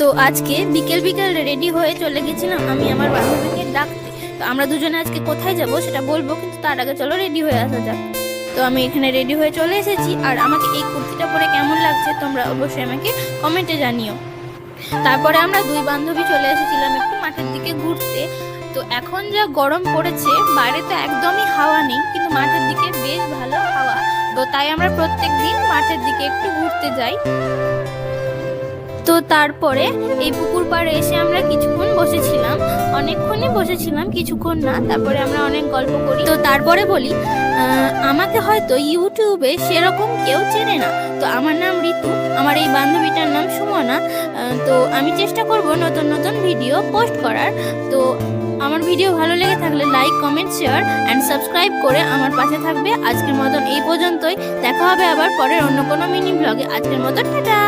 তো আজকে বিকেল বিকেল রেডি হয়ে চলে গেছিলাম আমি আমার বান্ধবীকে ডাকতে। তো আমরা দুজনে আজকে কোথায় যাব সেটা বলবো, কিন্তু তার আগে চলো রেডি হয়ে আসা যাক। তো আমি এখানে রেডি হয়ে চলে এসেছি, আর আমাকে এই কুর্তিটা পরে কেমন লাগছে তোমরা অবশ্যই আমাকে কমেন্টে জানিও। তারপরে আমরা দুই বান্ধবী চলে এসেছিলাম একটু মাঠের দিকে ঘুরতে। তো এখন যা গরম পড়েছে, বাইরে তো একদমই হাওয়া নেই, কিন্তু মাঠের দিকে বেশ ভালো হাওয়া। তো তাই আমরা প্রত্যেক দিন মাঠের দিকে একটু ঘুরতে যাই। তো তারপরে এই পুকুর পাড়ে এসে আমরা কিছুক্ষণ বসেছিলাম, অনেকক্ষণই বসেছিলাম, কিছুক্ষণ না। তারপরে আমরা অনেক গল্প করি। তো তারপরে বলি, আমাকে হয়তো ইউটিউবে সেরকম কেউ চেনে না। তো আমার নাম ঋতু, আমার এই বান্ধবীটার নাম সুমনা। তো আমি চেষ্টা করব নতুন নতুন ভিডিও পোস্ট করার। তো আমার ভিডিও ভালো লেগে থাকলে like, comment, share and subscribe করে আমার পাশে থাকবে। আজকের মতন এই পর্যন্তই, দেখা হবে আবার পরের অন্য কোনো মিনি ব্লগে। আজকের মতন টাটা।